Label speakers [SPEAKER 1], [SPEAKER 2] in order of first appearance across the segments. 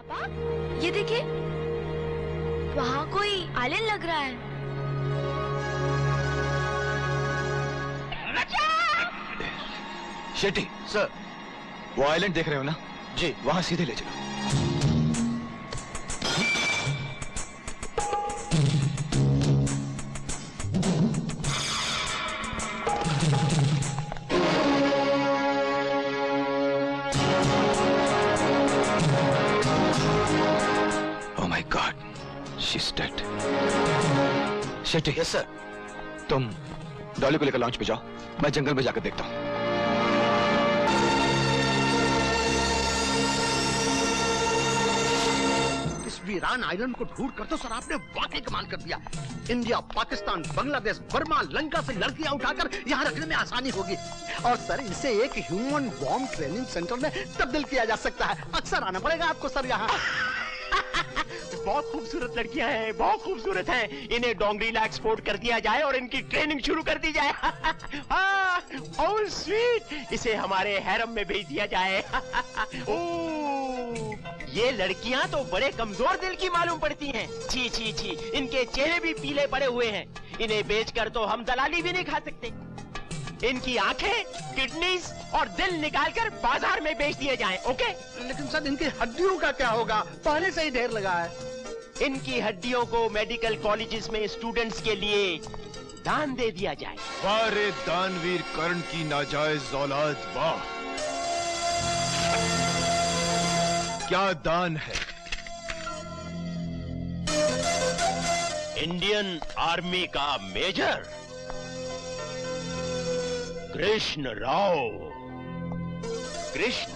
[SPEAKER 1] पापा, ये देखिए, वहाँ कोई आइलैंड लग रहा है।
[SPEAKER 2] शेट्टी
[SPEAKER 3] सर,
[SPEAKER 2] वो आइलैंड देख रहे हो ना?
[SPEAKER 3] जी।
[SPEAKER 2] वहां सीधे ले चलो। Oh my God, she's dead. Shetty.
[SPEAKER 3] Yes sir.
[SPEAKER 2] तुम डॉली को लेकर लॉन्च पे जाओ, मैं जंगल में जाकर देखता हूँ।
[SPEAKER 3] वीरान आइलैंड को ढूंढ कर तो सर आपने वाकई कमाल कर दिया। इंडिया, पाकिस्तान, बांग्लादेश, बर्मा, लंका से लड़कियां उठाकर यहाँ रखने में आसानी होगी। और सर इसे एक ह्यूमन बॉम्ब ट्रेनिंग सेंटर में तब्दील किया जा सकता है। अक्सर आना पड़ेगा आपको सर यहाँ।
[SPEAKER 4] बहुत खूबसूरत लड़कियां हैं, बहुत खूबसूरत हैं। इन्हें डोंगरीला एक्सपोर्ट कर दिया जाए और इनकी ट्रेनिंग शुरू कर दी जाए। हाँ, ओह स्वीट, इसे हमारे हैरम में भेज दिया जाए। ओह, ये लड़कियां तो बड़े कमजोर दिल की मालूम पड़ती हैं। छी छी छी, इनके चेहरे भी पीले पड़े हुए हैं। इन्हें बेचकर तो हम दलाली भी नहीं खा सकते। इनकी आंखें, किडनीज और दिल निकालकर बाजार में बेच दिए जाएं, ओके?
[SPEAKER 3] लेकिन सर इनकी हड्डियों का क्या होगा? पहले से ही ढेर लगा है।
[SPEAKER 4] इनकी हड्डियों को मेडिकल कॉलेजेस में स्टूडेंट्स के लिए दान दे दिया जाए।
[SPEAKER 5] वारे दानवीर कर्ण की नाजायज औलाद, वाह क्या दान है।
[SPEAKER 4] इंडियन आर्मी का मेजर कृष्ण राव। कृष्ण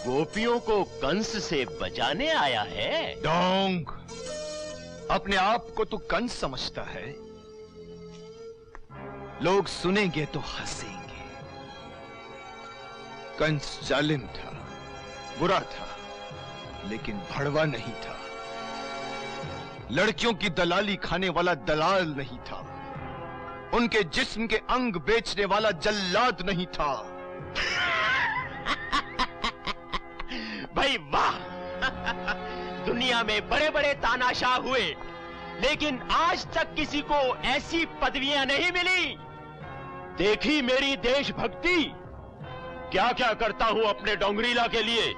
[SPEAKER 4] गोपियों को कंस से बचाने आया है।
[SPEAKER 5] डोंग, अपने आप को तू कंस समझता है? लोग सुनेंगे तो हंसेंगे। कंस जालिम था, बुरा था, लेकिन भड़वा नहीं था। लड़कियों की दलाली खाने वाला दलाल नहीं था। उनके जिस्म के अंग बेचने वाला जल्लाद नहीं था।
[SPEAKER 4] भाई वाह। दुनिया में बड़े बड़े तानाशाह हुए, लेकिन आज तक किसी को ऐसी पदवियां नहीं मिली। देखी मेरी देशभक्ति, क्या क्या करता हूं अपने डोंगरीला के लिए,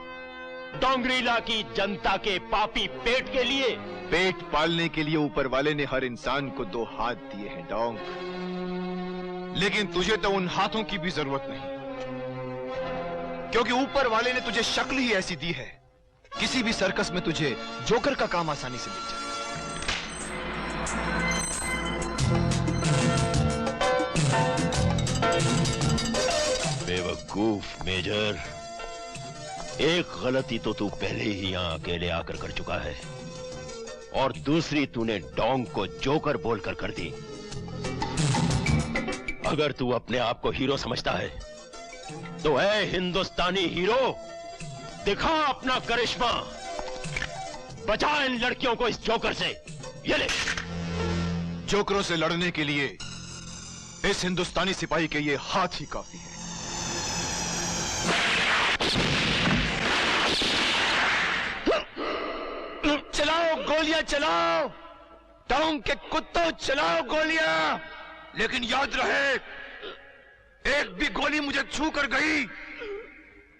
[SPEAKER 4] डोंगरीला की जनता के पापी पेट के लिए।
[SPEAKER 5] पेट पालने के लिए ऊपर वाले ने हर इंसान को 2 हाथ दिए हैं डोंग, लेकिन तुझे तो उन हाथों की भी जरूरत नहीं, क्योंकि ऊपर वाले ने तुझे शक्ल ही ऐसी दी है, किसी भी सर्कस में तुझे जोकर का काम आसानी से मिल जाए।
[SPEAKER 4] बेवकूफ मेजर, एक गलती तो तू पहले ही यहां अकेले आकर कर चुका है, और दूसरी तूने डोंग को जोकर बोलकर कर दी। अगर तू अपने आप को हीरो समझता है तो है हिंदुस्तानी हीरो, दिखा अपना करिश्मा, बचा इन लड़कियों को इस जोकर से। ये ले।
[SPEAKER 5] जोकरों से लड़ने के लिए इस हिंदुस्तानी सिपाही के ये हाथ ही काफी है।
[SPEAKER 2] चलाओ गोलियां चलाओ, डोंग के कुत्तों चलाओ गोलियां, लेकिन याद रहे, एक भी गोली मुझे छू कर गई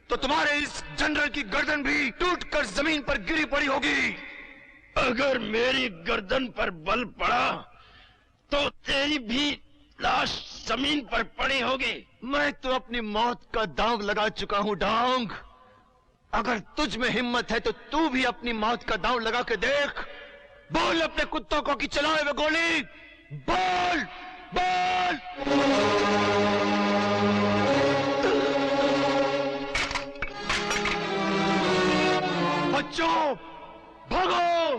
[SPEAKER 2] तो तुम्हारे इस जनरल की गर्दन भी टूटकर जमीन पर गिरी पड़ी होगी।
[SPEAKER 4] अगर मेरी गर्दन पर बल पड़ा तो तेरी भी लाश जमीन पर पड़ी होगी।
[SPEAKER 5] मैं तो अपनी मौत का दांव लगा चुका हूं डोंग। अगर तुझ में हिम्मत है तो तू भी अपनी मौत का दांव लगा के देख। बोल अपने कुत्तों को कि चलाए वे गोली, बोल बोल। बच्चों भागो,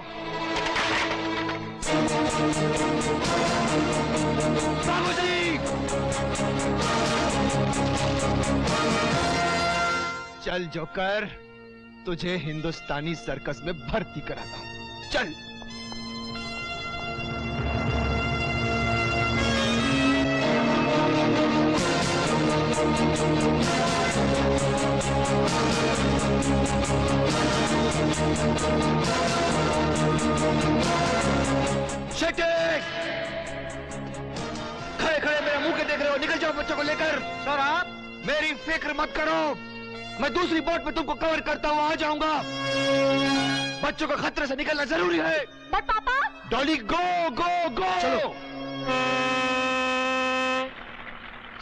[SPEAKER 5] बाबूजी। चल जोकर, तुझे हिंदुस्तानी सर्कस में भर्ती कराता हूं, चल।
[SPEAKER 2] Shut it! खड़े खड़े मेरे मुंह के देख रहे हो, निकल जाओ बच्चों को लेकर।
[SPEAKER 3] सर आप?
[SPEAKER 2] मेरी फिक्र मत करो, मैं दूसरी बोट पे तुमको कवर करता हुआ आ जाऊंगा। बच्चों को खतरे से निकलना जरूरी है।
[SPEAKER 1] बट पापा।
[SPEAKER 2] डॉली गो गो गो।
[SPEAKER 3] चलो।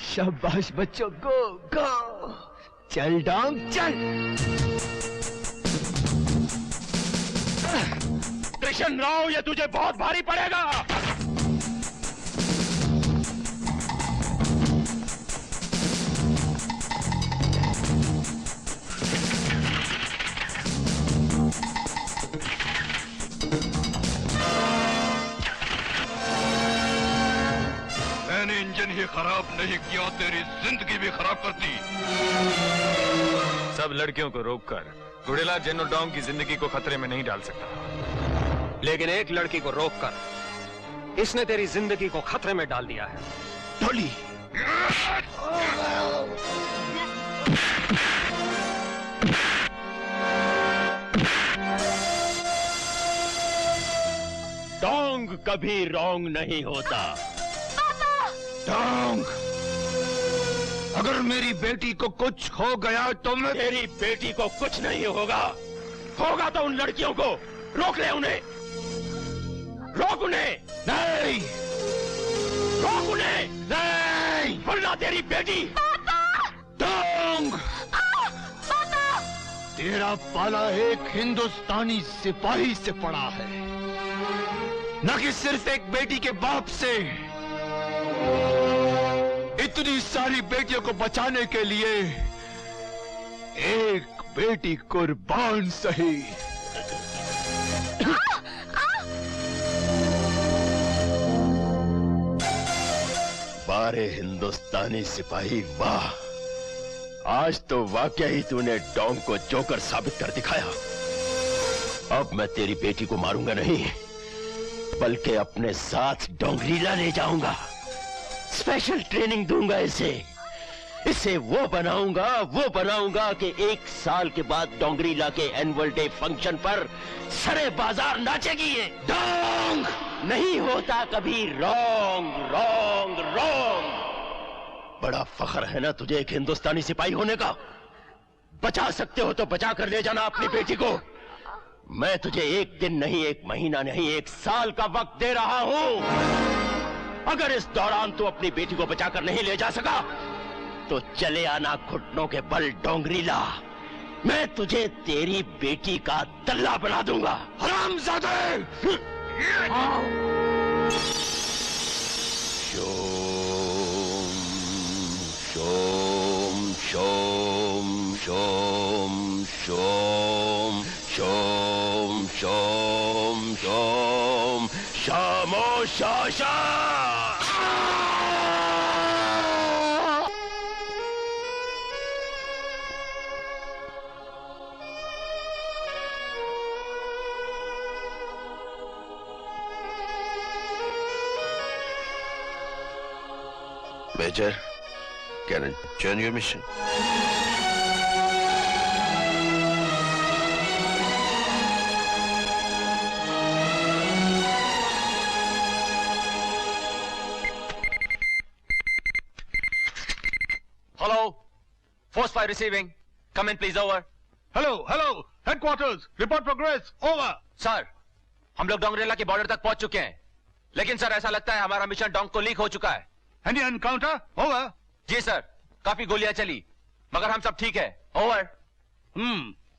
[SPEAKER 4] शाबाश बच्चों, गो गो। चल डोंग चल। कृष्ण राव, ये तुझे बहुत भारी पड़ेगा।
[SPEAKER 2] मैंने इंजन ही खराब नहीं किया, तेरी जिंदगी भी खराब कर दी।
[SPEAKER 5] सब लड़कियों को रोककर गुड़ेला जनरल डोंग की जिंदगी को खतरे में नहीं डाल सकता,
[SPEAKER 3] लेकिन एक लड़की को रोककर इसने तेरी जिंदगी को खतरे में डाल दिया है।
[SPEAKER 2] डॉली,
[SPEAKER 4] डोंग कभी रॉन्ग नहीं होता।
[SPEAKER 2] डोंग, अगर मेरी बेटी को कुछ हो गया तो मैं...
[SPEAKER 4] तेरी बेटी को कुछ नहीं होगा। होगा तो उन लड़कियों को रोक ले, उन्हें रोक, उन्हें
[SPEAKER 2] नहीं,
[SPEAKER 4] रोक, उन्हें
[SPEAKER 2] नहीं,
[SPEAKER 4] वरना तेरी बेटी।
[SPEAKER 2] डोंग, तेरा पाला एक हिंदुस्तानी सिपाही से पड़ा है, न कि सिर्फ एक बेटी के बाप से। इतनी सारी बेटियों को बचाने के लिए एक बेटी कुर्बान सही।
[SPEAKER 4] बारे हिंदुस्तानी सिपाही, वाह! आज तो वाकई ही तूने डोंग को जोकर साबित कर दिखाया। अब मैं तेरी बेटी को मारूंगा नहीं, बल्कि अपने साथ डोंगरीला ले जाऊंगा। स्पेशल ट्रेनिंग दूंगा इसे वो बनाऊंगा कि 1 साल के बाद डोंगरीला के एनुअल डे फंक्शन पर सरे बाजार नाचेगी ये।
[SPEAKER 2] डोंग,
[SPEAKER 4] नहीं होता कभी रॉन्ग रॉन्ग रॉन्ग। बड़ा फख्र है ना तुझे एक हिंदुस्तानी सिपाही होने का। बचा सकते हो तो बचा कर ले जाना अपनी बेटी को। मैं तुझे 1 दिन नहीं, 1 महीना नहीं, 1 साल का वक्त दे रहा हूं। अगर इस दौरान तू अपनी बेटी को बचाकर नहीं ले जा सका तो चले आना घुटनों के बल डोंगरीला। मैं तुझे तेरी बेटी का दल्ला बना दूंगा।
[SPEAKER 2] हरामजादे!
[SPEAKER 4] शोम शोम शोम शोम शोम शोम शोम शोम शामो शाशा।
[SPEAKER 2] Major, can I join your mission?
[SPEAKER 5] Hello, force fire receiving. Come in please, over.
[SPEAKER 3] Hello, headquarters, report progress, over.
[SPEAKER 5] Sir, हम लोग डोंगरेला के बॉर्डर तक पहुंच चुके हैं, लेकिन सर ऐसा लगता है हमारा मिशन डोंग को लीक हो चुका है।
[SPEAKER 3] Any encounter? ओवर।
[SPEAKER 5] जी सर, काफी गोलियां चली, मगर हम सब ठीक है, ओवर।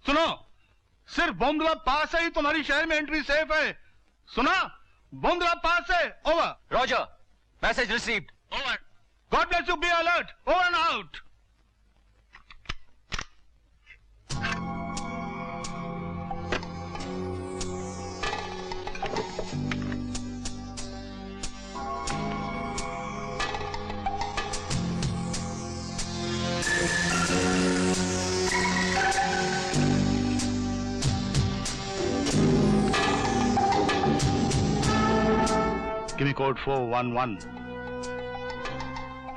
[SPEAKER 3] सुनो, सिर्फ बोमदला पास से ही तुम्हारी शहर में एंट्री सेफ है। सुना? बोमदला पास है, over.
[SPEAKER 5] Roger, message received, over.
[SPEAKER 3] God bless you, be alert, over and out. Give me code 411.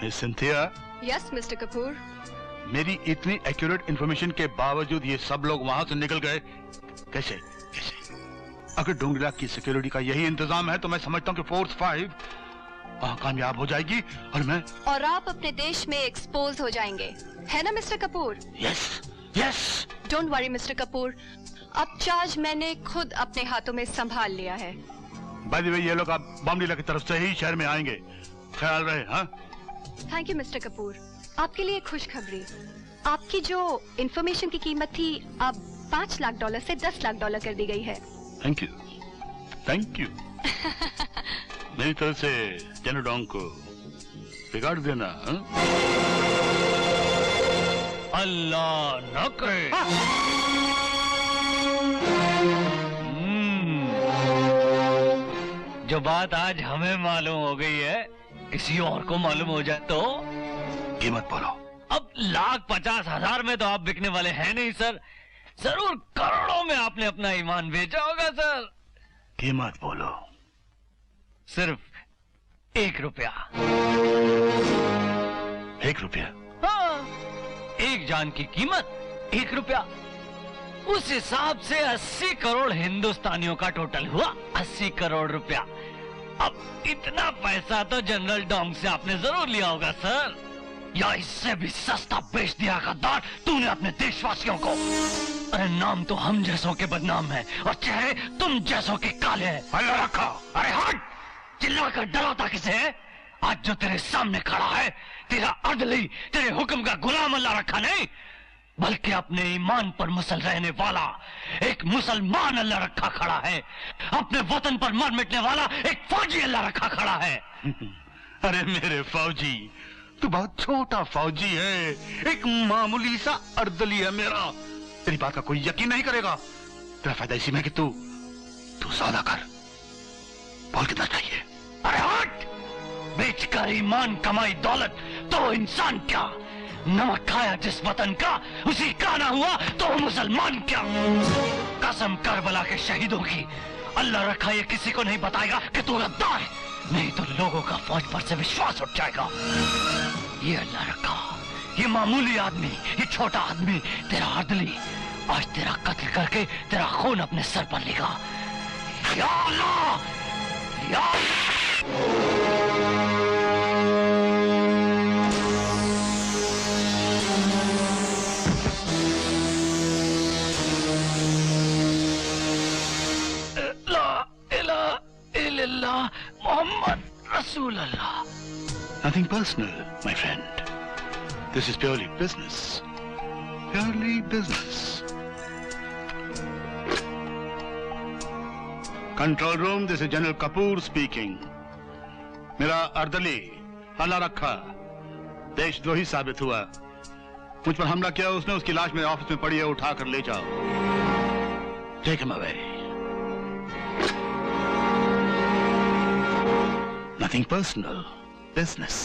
[SPEAKER 3] Miss Cynthia?
[SPEAKER 6] Yes, Mr. Kapoor. मेरी इतनी एक्यूरेट इंफॉर्मेशन के बावजूद ये सब लोग वहां से निकल गए कैसे? कैसे? अगर डोंगरा की सिक्योरिटी का यही इंतजाम है तो मैं समझता हूँ कि फोर्स 5 वहां कामयाब हो जाएगी और
[SPEAKER 7] आप अपने देश में एक्सपोज हो जाएंगे, है ना mister Kapoor?
[SPEAKER 6] Yes yes.
[SPEAKER 7] Don't worry mister Kapoor, अब चार्ज मैंने खुद अपने हाथों में संभाल लिया है।
[SPEAKER 6] बाय द वे ये लोग अब बॉम्बेला की तरफ से ही शहर में आएंगे, ख्याल रहे। हाँ,
[SPEAKER 7] थैंक यू मिस्टर कपूर। आपके लिए खुशखबरी, आपकी जो इंफॉर्मेशन की कीमत थी अब $5 लाख से $10 लाख कर दी गई है।
[SPEAKER 6] Thank you, thank you. मेरी तरफ से जनरल डोंग को बिगाड़ देना। हाँ?
[SPEAKER 4] अल्लाह न करे। जो बात आज हमें मालूम हो गई है, किसी और को मालूम हो जाए तो?
[SPEAKER 6] कीमत बोलो।
[SPEAKER 4] अब 1,50,000 में तो आप बिकने वाले हैं नहीं सर, जरूर करोड़ों में आपने अपना ईमान बेचा होगा सर।
[SPEAKER 6] कीमत बोलो।
[SPEAKER 4] सिर्फ ₹1।
[SPEAKER 6] ₹1?
[SPEAKER 4] हाँ, एक जान की कीमत ₹1। उस हिसाब से 80 करोड़ हिंदुस्तानियों का टोटल हुआ 80 करोड़ रुपया। अब इतना पैसा तो जनरल डोंग से आपने जरूर लिया होगा सर, या इससे भी सस्ता बेच दिया गद्दार तूने अपने देशवासियों को। अरे नाम तो हम जैसों के बदनाम है और चेहरे तुम जैसों के काले हैं।
[SPEAKER 6] अल्लाह रखा।
[SPEAKER 4] अरे हट, चिल्लाकर डराता किसे है? आज जो तेरे सामने खड़ा है तेरा अदली, तेरे हुक्म का गुलाम अल्लाह रखा नहीं, बल्कि अपने ईमान पर मुसल रहने वाला एक मुसलमान अल्लाह रखा खड़ा है। अपने वतन पर मर मिटने वाला एक फौजी अल्लाह रखा खड़ा है।
[SPEAKER 6] अरे मेरे फौजी, तू बहुत छोटा फौजी है, एक मामूली सा अर्दली है मेरा। तेरी बात का कोई यकीन नहीं करेगा। तेरा फायदा इसी में कि तू सौदा कर। बोल कितना चाहिए?
[SPEAKER 4] अरे हट, बेचकर ईमान कमाई दौलत तो इंसान क्या, नमक खाया जिस वतन का उसी का ना हुआ तो मुसलमान क्या। कसम करबला के शहीदों की, अल्लाह रखा ये किसी को नहीं बताएगा कि तू गद्दार है, नहीं तो लोगों का फौज पर से विश्वास उठ जाएगा। ये अल्लाह रखा, ये मामूली आदमी, ये छोटा आदमी, तेरा अदली आज तेरा कत्ल करके तेरा खून अपने सर पर लेगा। या अल्लाह, या अल्लाह। Muhammad Rasulullah.
[SPEAKER 6] Nothing personal, my friend. This is purely business. Purely business. Control room, this is General Kapoor speaking. मेरा अर्दली अल्लाह रखा देशद्रोही साबित हुआ। मुझ पर हमला किया उसने, उसकी लाश मेरे ऑफिस में पड़ी है, उठा कर ले जाओ। Take him away. Nothing personal. Business.